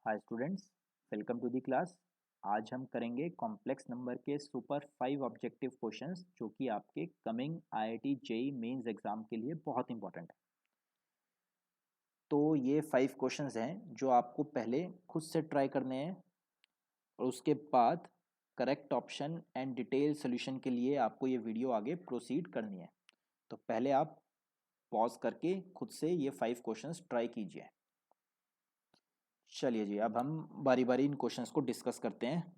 Hi students, welcome to the class. आज हम करेंगे कॉम्प्लेक्स नंबर के सुपर 5 ऑब्जेक्टिव क्वेश्चंस जो कि आपके coming IIT JEE mains exam के लिए बहुत इंपॉर्टेंट है। तो ये 5 क्वेश्चंस हैं जो आपको पहले खुद से ट्राई करने हैं और उसके बाद correct option and detail solution के लिए आपको ये वीडियो आगे प्रोसीड करनी है। तो पहले आप पॉज करके खुद से ये 5 क्वेश्चंस ट्राई कीजिए। चलिए जी, अब हम बारी बारी इन क्वेश्चंस को डिस्कस करते हैं।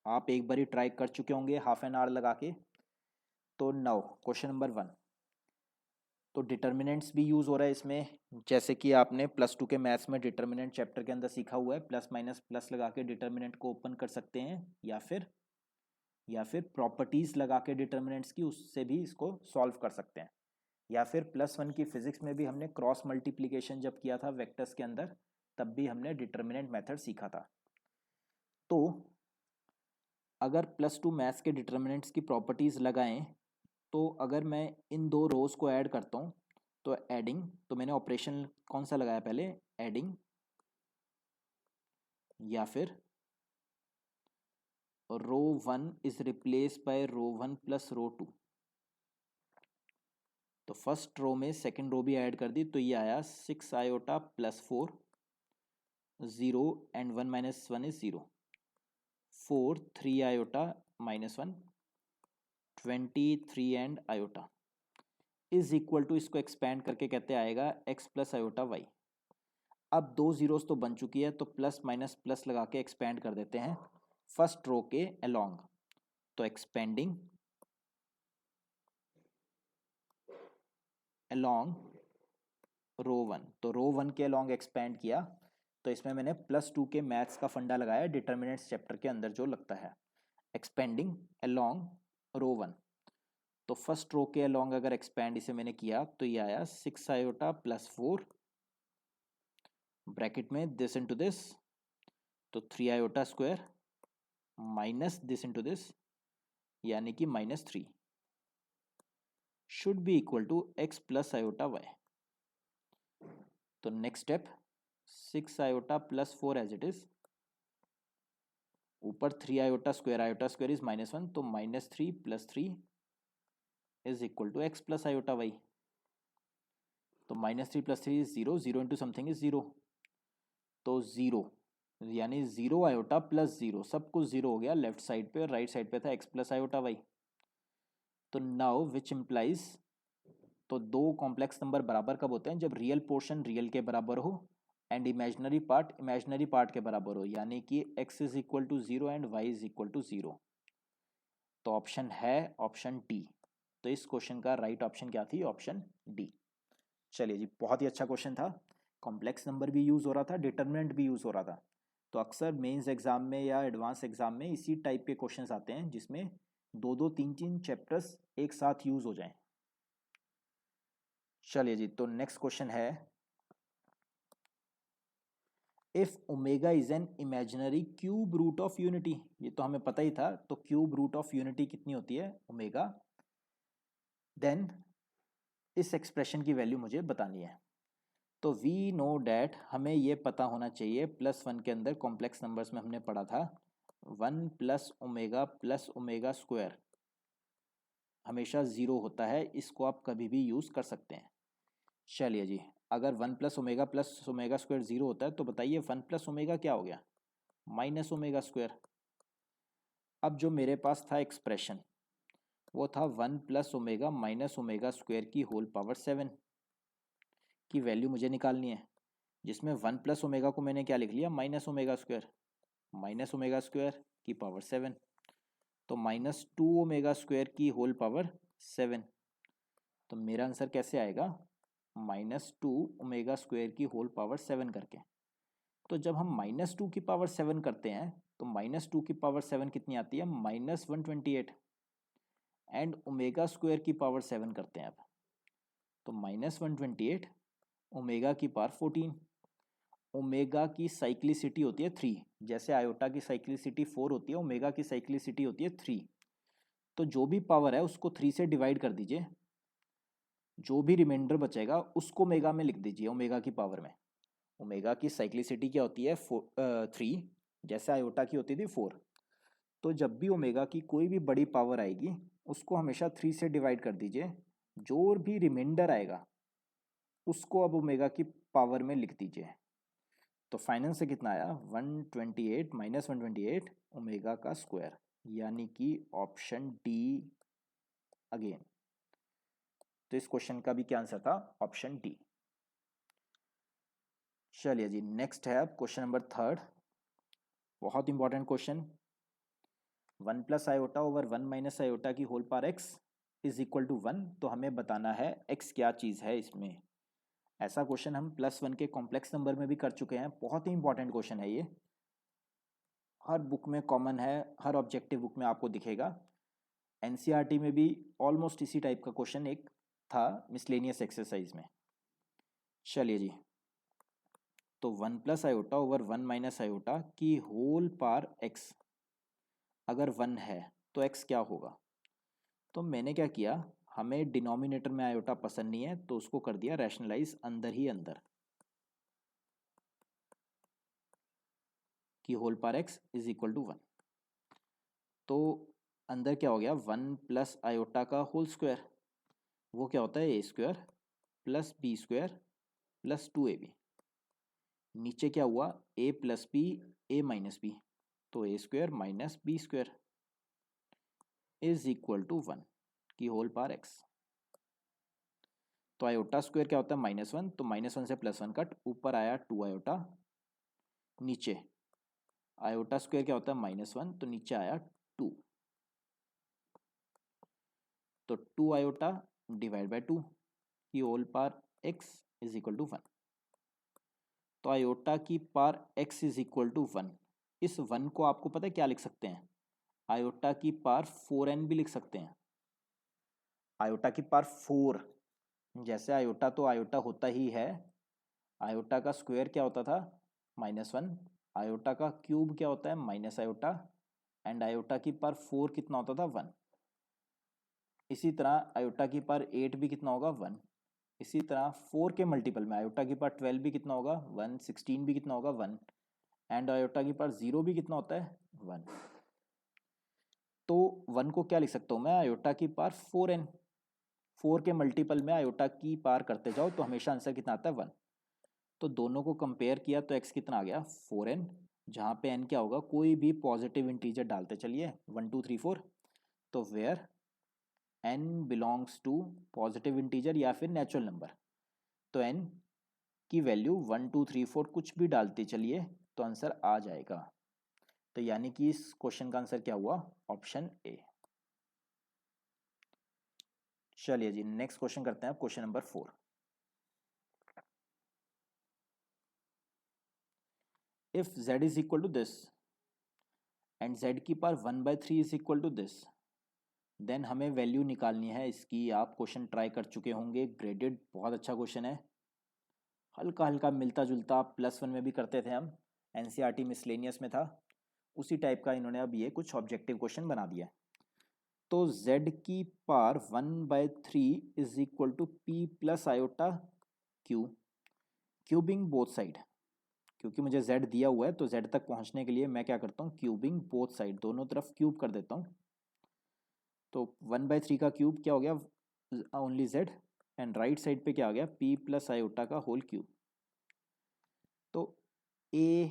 आप एक बारी ट्राई कर चुके होंगे हाफ एन आवर लगा के। तो नाउ क्वेश्चन नंबर 1। तो डिटर्मिनेंट्स भी यूज़ हो रहा है इसमें, जैसे कि आपने प्लस टू के मैथ्स में डिटर्मिनेंट चैप्टर के अंदर सीखा हुआ है। प्लस माइनस प्लस लगा के डिटर्मिनेंट को ओपन कर सकते हैं, या फिर प्रॉपर्टीज़ लगा के डिटर्मिनेंट्स की उससे भी इसको सॉल्व कर सकते हैं। या फिर +1 की फिजिक्स में भी हमने क्रॉस मल्टीप्लिकेशन जब किया था वेक्टर्स के अंदर, तब भी हमने डिटर्मिनेंट मेथड सीखा था। तो अगर +2 मैथ्स के डिटर्मिनेंट्स की प्रॉपर्टीज़ लगाएं, तो अगर मैं इन दो रोज को ऐड करता हूँ तो एडिंग, तो मैंने ऑपरेशन कौन सा लगाया पहले, एडिंग, या फिर row 1 is replace by row 1 plus row 2। तो फर्स्ट रो में सेकंड रो भी ऐड कर दी तो ये आया 6 iota +4, 0 and 1 minus 1 is 0, 4 3 iota -1, 23 and iota is equal to, इसको एक्सपेंड करके कहते आएगा x प्लस आयोटा वाई। अब दो जीरोस तो बन चुकी है, तो प्लस माइनस प्लस लगा के एक्सपेंड कर देते हैं फर्स्ट रो के अलोंग। तो एक्सपेंडिंग अलोंग रो 1, तो रो 1 के अलोंग एक्सपेंड किया। तो इसमें मैंने +2 के मैथ्स का फंडा लगाया डिटर्मिनेंट्स चैप्टर के अंदर जो लगता है, एक्सपेंडिंग अलोंग रो 1। तो फर्स्ट रो के अलोंग अगर एक्सपेंड इसे मैंने किया तो ये आया 6 आयोटा +4, ब्रैकेट में दिस इनटू दिस, तो 3 iota square minus this into this, यानी कि -3 should be equal to x plus iota Y. तो next step, 6 iota +4 as it is, ऊपर 3 आयोटा स्क्वायर इज -1, तो -3 + 3 is equal to x plus iota Y. तो -3 + 3 is 0, 0 into something is 0, तो 0 यानी 0 iota +0, सब कुछ 0 हो गया लेफ्ट साइड पे, और राइट साइड पे था x प्लस आयोटा वाई। तो नाउ विच इम्प्लाइज, तो दो कॉम्प्लेक्स नंबर बराबर कब होते हैं, जब रियल पोर्शन रियल के बराबर हो and imaginary part imaginary part के बराबर हो, यानी कि x is equal to 0 and y is equal to 0। तो ऑप्शन है ऑप्शन डी। तो इस क्वेश्चन का राइट ऑप्शन क्या थी, ऑप्शन डी। चलिए जी, बहुत ही अच्छा क्वेश्चन था। कॉम्प्लेक्स नंबर भी यूज़ हो रहा था, डिटर्मिनेंट भी यूज़ हो रहा था। तो अक्सर मेंस एग्जाम में या एडवांस एग्जाम में इसी टाइप के क्वेश्चंस आते हैं जिसमें दो दो तीन तीन चैप्टर्स एक साथ यूज़ हो जाएं। चलिए जी, तो नेक्स्ट क्वेश्चन है, if omega is an imaginary cube root of unity. ये तो हमें पता ही था, तो क्यूब रूट ऑफ यूनिटी कितनी होती है, ओमेगा। देन इस एक्सप्रेशन की वैल्यू मुझे बतानी है। तो वी नो डैट, हमें ये पता होना चाहिए, +1 के अंदर कॉम्प्लेक्स नंबर्स में हमने पढ़ा था 1 + ओमेगा स्क्वायर हमेशा 0 होता है, इसको आप कभी भी यूज़ कर सकते हैं। चलिए जी, अगर 1 + ओमेगा स्क्वायर 0 होता है, तो बताइए 1 + ओमेगा क्या हो गया, -ओमेगा स्क्वायर। अब जो मेरे पास था एक्सप्रेशन, वो था 1 + ओमेगा -ओमेगा स्क्वायर की होल पावर 7 की वैल्यू मुझे निकालनी है, जिसमें 1 + ओमेगा को मैंने क्या लिख लिया, -ओमेगा स्क्वायर, -ओमेगा स्क्वायर की पावर 7, तो -2 ओमेगा स्क्वायर की होल पावर 7। तो मेरा आंसर कैसे आएगा, -2 ओमेगा स्क्वायर की होल पावर 7 करके। तो जब हम -2 की पावर 7 करते हैं, तो -2 की पावर 7 कितनी आती है, -128, एंड ओमेगा स्क्वायर की पावर 7 करते हैं अब, तो -128 ओमेगा की पावर 14। ओमेगा की साइक्लिसिटी होती है 3, जैसे आयोटा की साइक्लिसिटी 4 होती है, ओमेगा की साइक्लिसिटी होती है 3। तो जो भी पावर है उसको 3 से डिवाइड कर दीजिए, जो भी रिमाइंडर बचेगा उसको ओमेगा में लिख दीजिए, ओमेगा की पावर में। ओमेगा की साइक्लिसिटी क्या होती है 3, जैसे आयोटा की होती थी 4। तो जब भी ओमेगा की कोई भी बड़ी पावर आएगी उसको हमेशा 3 से डिवाइड कर दीजिए, जो भी रिमाइंडर आएगा उसको अब ओमेगा की पावर में लिख दीजिए। तो फाइनल से कितना आया 128 माइनस 128 ओमेगा का स्क्वायर, यानी कि ऑप्शन डी अगेन। तो इस क्वेश्चन का भी क्या आंसर था, ऑप्शन डी। चलिए जी, नेक्स्ट है अब क्वेश्चन नंबर 3, बहुत important question. 1 plus iota over 1 minus iota की whole power x is equal to 1। तो हमें बताना है एक्स क्या चीज़ है इसमें। ऐसा क्वेश्चन हम +1 के कॉम्प्लेक्स नंबर में भी कर चुके हैं, बहुत ही इंपॉर्टेंट क्वेश्चन है ये, हर बुक में कॉमन है, हर ऑब्जेक्टिव बुक में आपको दिखेगा। एनसीईआरटी में भी ऑलमोस्ट इसी टाइप का क्वेश्चन एक था मिसलेनियस एक्सरसाइज में। चलिए जी, तो 1 plus iota over 1 minus iota की होल पावर एक्स अगर 1 है तो एक्स क्या होगा। तो मैंने क्या किया, हमें डिनोमिनेटर में आयोटा पसंद नहीं है तो उसको कर दिया रैशनलाइज अंदर ही अंदर, कि whole power x is equal to 1। तो अंदर क्या हो गया 1 प्लस आयोटा का होल स्क्वायर, वो क्या होता है A square plus B square plus 2ab। नीचे क्या हुआ A plus B A minus B, तो A square minus B square is equal to 1 की होल पावर एक्स। तो आयोटा स्क्वायर क्या होता है -1, तो -1 से +1 कट, ऊपर आया 2 आयोटा, नीचे आयोटा स्क्वायर क्या होता है -1, तो नीचे आया 2, तो 2 आयोटा डिवाइड बाय 2 की whole power x is equal to 1। तो आयोटा की power x is equal to 1, इस 1 को आपको पता है क्या लिख सकते हैं, आयोटा की पावर 4n भी लिख सकते हैं। आयोटा की पावर 4, जैसे आयोटा तो आयोटा होता ही है, आयोटा का स्क्वायर क्या होता था -1, आयोटा का क्यूब क्या होता है माइनस आयोटा, एंड आयोटा की पावर 4 कितना होता था 1। इसी तरह आयोटा की पावर 8 भी कितना होगा 1। इसी तरह 4 के मल्टीपल में आयोटा की पावर 12 भी कितना होगा 1, 16 भी कितना होगा 1, एंड आयोटा की पावर 0 भी कितना होता है 1। तो 1 को क्या लिख सकता हूँ मैं, आयोटा की पावर 4n। 4 के मल्टीपल में आयोटा की पावर करते जाओ तो हमेशा आंसर कितना आता है 1। तो दोनों को कंपेयर किया तो x कितना आ गया 4n, जहाँ पे n क्या होगा, कोई भी पॉजिटिव इंटीजर डालते चलिए 1 2 3 4, तो where n belongs to positive integer या फिर नेचुरल नंबर, तो n की वैल्यू 1 2 3 4 कुछ भी डालते चलिए तो आंसर आ जाएगा। तो यानी कि इस क्वेश्चन का आंसर क्या हुआ, ऑप्शन ए। चलिए जी, नेक्स्ट क्वेश्चन करते हैं question number 4। If z is equal to this and z की power 1/3 is equal to this, then हमें वैल्यू निकालनी है इसकी। आप क्वेश्चन ट्राई कर चुके होंगे, ग्रेडेड, बहुत अच्छा क्वेश्चन है, हल्का हल्का मिलता जुलता +1 में भी करते थे हम, एनसीईआरटी मिसलेनियस में था, उसी टाइप का इन्होंने अब ये कुछ ऑब्जेक्टिव क्वेश्चन बना दिया। तो z की power 1/3 is equal to p plus iota q, cubing both side. क्योंकि मुझे z दिया हुआ है तो z तक पहुंचने के लिए मैं क्या करता हूँ, क्यूबिंग बोथ साइड, दोनों तरफ क्यूब कर देता हूँ। तो 1/3 का क्यूब क्या हो गया, only z, and right side पे क्या आ गया p प्लस आयोटा का होल क्यूब। तो a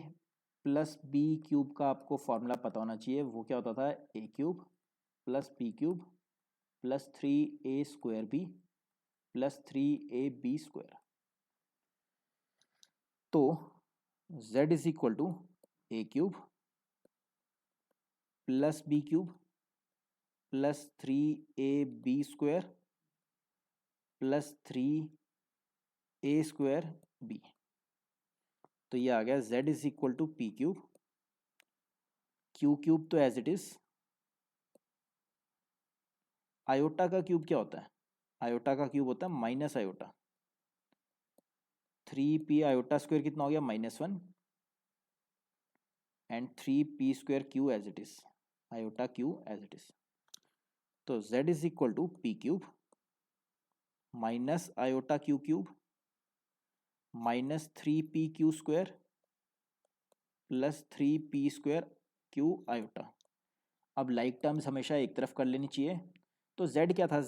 प्लस बी क्यूब का आपको फॉर्मूला पता होना चाहिए, वो क्या होता था a cube plus B cube plus 3a square B plus 3ab square. तो z is equal to A cube plus B cube plus 3ab square plus 3a square B. तो ये आ गया z is equal to P cube, Q cube तो as it is, iota का cube क्या होता है, आयोटा का क्यूब होता है minus iota, 3p iota square कितना हो गया -1, and 3p square Q as it is, iota Q as it is. तो z is equal to P cube minus iota Q cube minus 3p² plus 3p² Q iota. अब like terms हमेशा एक तरफ कर लेनी चाहिए। तो z क्या था,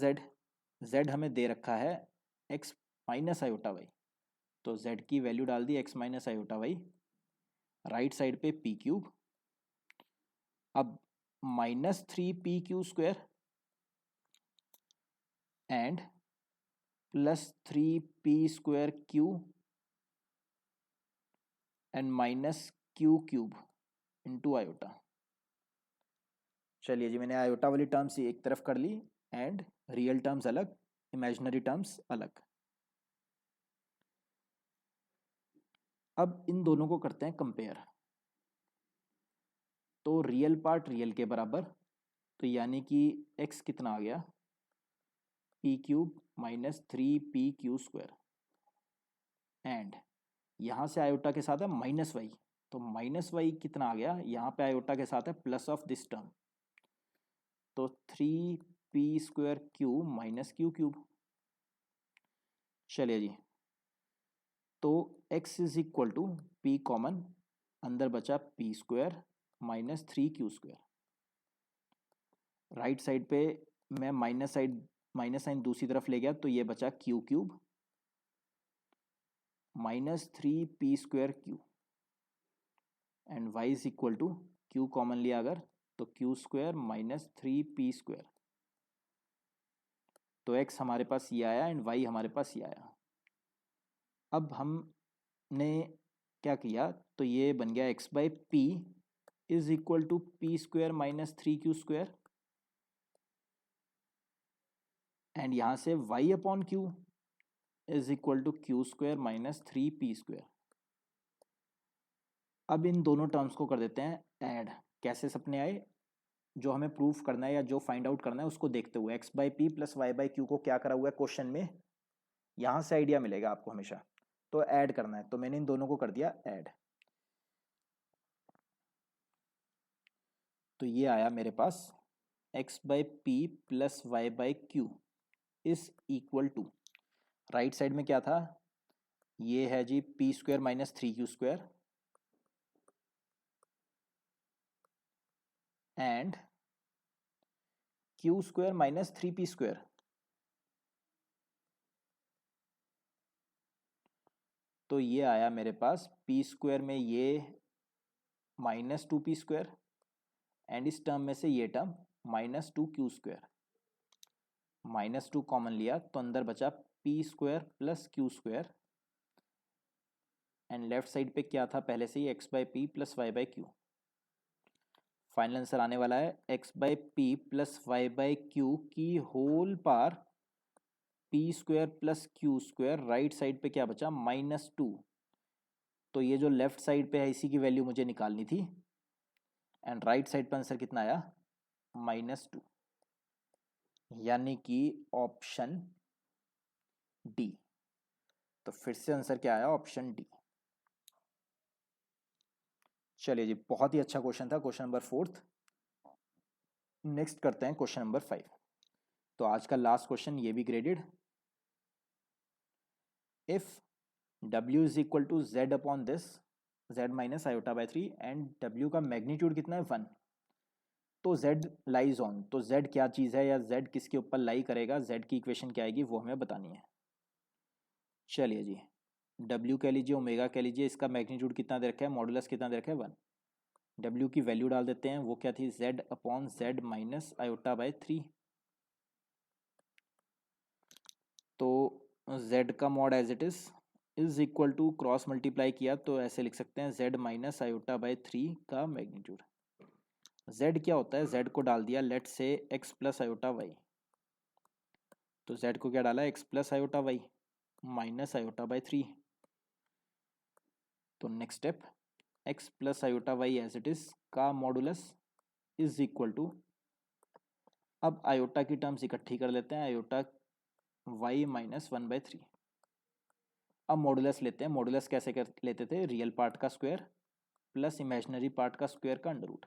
z हमें दे रखा है x माइनस आयोटा वाई, तो z की वैल्यू डाल दी x minus iota y, right side पे p³, अब minus 3p² and plus 3p² Q and minus q³ into iota. चलिए जी, मैंने आयोटा वाली टर्म्स एक तरफ कर ली एंड रियल टर्म्स अलग, इमेजिनरी टर्म्स अलग। अब इन दोनों को करते हैं कंपेयर। तो रियल पार्ट रियल के बराबर, तो यानी कि x कितना आ गया, p³ माइनस 3p² एंड यहाँ से आयोटा के साथ है माइनस वाई, तो माइनस वाई कितना आ गया, यहाँ पे आयोटा के साथ है प्लस ऑफ दिस टर्म, तो 3p² क्यू माइनस q³। चलिए जी, तो x is equal to p common, अंदर बचा p² minus 3q²। Right side पे मैं माइनस साइन दूसरी तरफ ले गया, तो ये बचा q³ minus 3p² Q and y is equal to q common लिया अगर, तो q² माइनस 3p²। तो x हमारे पास ये आया एंड y हमारे पास ये आया। अब हमने क्या किया, तो ये बन गया x by P is equal to p² minus 3q² and यहाँ से y upon q is equal to q² minus 3p²। अब इन दोनों टर्म्स को कर देते हैं ऐड। कैसे सपने आए, जो हमें प्रूफ करना है या जो फाइंड आउट करना है उसको देखते हुए, x by P plus Y by Q को क्या करा हुआ है क्वेश्चन में, यहाँ से आइडिया मिलेगा आपको हमेशा, तो ऐड करना है। तो मैंने इन दोनों को कर दिया ऐड, तो ये आया मेरे पास x by P plus Y by Q is equal to, right side में क्या था, ये है जी p² minus 3q² and q² minus 3p²। तो ये आया मेरे पास p² में ये माइनस 2p² एंड इस टर्म में से ये term minus 2q², minus 2 common लिया तो अंदर बचा p² plus q² and left side पे क्या था पहले से ही, x by P plus Y by Q. Final answer आने वाला है x by P plus Y by Q की whole power p² plus q², right side पे क्या बचा -2। तो ये जो लेफ्ट साइड पे है इसी की वैल्यू मुझे निकालनी थी एंड राइट साइड पर आंसर कितना आया, -2, यानी कि ऑप्शन डी। तो फिर से आंसर क्या आया, ऑप्शन डी। चलिए जी, बहुत ही अच्छा क्वेश्चन था, क्वेश्चन नंबर 4। नेक्स्ट करते हैं क्वेश्चन नंबर 5। तो आज का लास्ट क्वेश्चन ये भी graded. If w is equal to z upon this, z minus iota by 3 and w का मैग्नीट्यूड कितना है 1, तो z लाइज ऑन, तो z क्या चीज़ है या z किसके ऊपर लाई करेगा, z की इक्वेशन क्या आएगी वो हमें बतानी है। चलिए जी, w कह लीजिए, ओमेगा कह लीजिए, इसका मैग्नीट्यूड कितना दे रखा है, मॉडुलस कितना दे रखा है 1। w की वैल्यू डाल देते हैं, वो क्या थी, z upon z minus iota by 3। तो z का mod as it is equal to cross multiply किया तो ऐसे लिख सकते हैं z माइनस आयोटा बाई 3 का मैग्नीट्यूड। z क्या होता है, z को डाल दिया लेट से x प्लस आयोटा वाई, तो z को क्या डाला, x plus iota y minus iota by 3। तो next step, x plus iota y as it is का मॉडुलस इज इक्वल टू, अब आयोटा की टर्म्स इकट्ठी कर लेते हैं, आयोटा y माइनस 1/3। अब मॉडुलस लेते हैं, मॉडुलस कैसे कर लेते थे, रियल पार्ट का स्क्वायर प्लस इमेजिनरी पार्ट का स्क्वायर का अंडर रूट।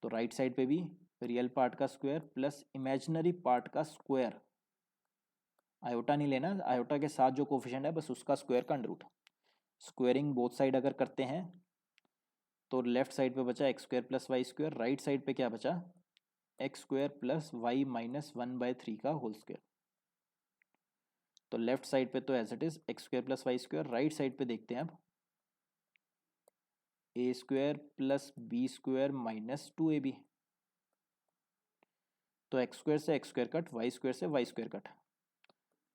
तो राइट साइड पे भी रियल पार्ट का स्क्वायर प्लस इमेजिनरी पार्ट का स्क्वायर आयोटा नहीं लेना, आयोटा के साथ जो कोफिशिएंट है बस उसका स्क्वायर का under root. Squaring both side अगर करते हैं तो लेफ्ट साइड पे बचा X square plus Y square, right side पे क्या बचा X square plus Y minus 1/3 का होल स्क्वायर। तो लेफ्ट साइड पे तो as it is X square plus Y square, right side पे देखते हैं अब A square plus B square minus 2ab। तो एक्स स्क्वायर से X square cut, Y square से y square cut,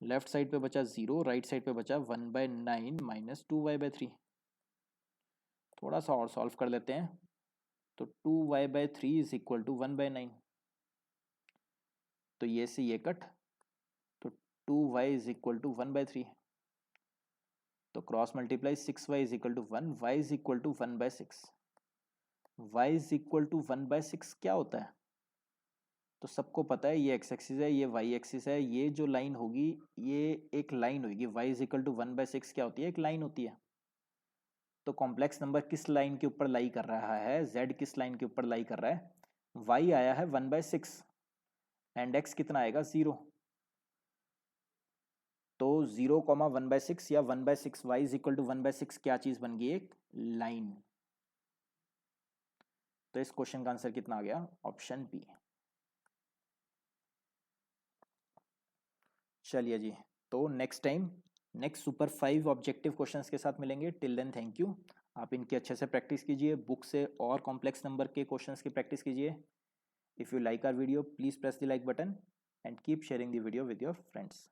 left side पे बचा 0, राइट साइड पे बचा 1/9 माइनस 2y/3। थोड़ा सा और सॉल्व कर लेते हैं, तो 2y/3 इज इक्वल टू 1/9। तो ये से ये कट, तो 2y इज इक्वल टू 1/3। तो cross multiply 6y is equal to 1, y is equal to 1/6। y is equal to 1/6 क्या होता है? तो सबको पता है ये एक्स एक्सिस है, ये वाई एक्सिस है, ये जो लाइन होगी ये एक लाइन होगी। y इज इक्वल टू 1/6 क्या होती है? एक लाइन होती है। तो कॉम्प्लेक्स नंबर किस लाइन के ऊपर लाई कर रहा है? z किस लाइन के ऊपर लाई कर रहा है? y आया है 1/6 एंड x कितना आएगा? 0। तो 0,1/6 या 1/6 y इज इक्वल टू 1/6 क्या चीज बन गई? एक लाइन। तो इस क्वेश्चन का आंसर कितना आ गया? Option B. चलिए जी, तो next time next super 5 objective questions के साथ मिलेंगे। Till then thank you. आप इनकी अच्छे से प्रैक्टिस कीजिए, बुक से और कॉम्प्लेक्स नंबर के क्वेश्चंस की प्रैक्टिस कीजिए। If you like our video, please press the like button and keep sharing the video with your friends.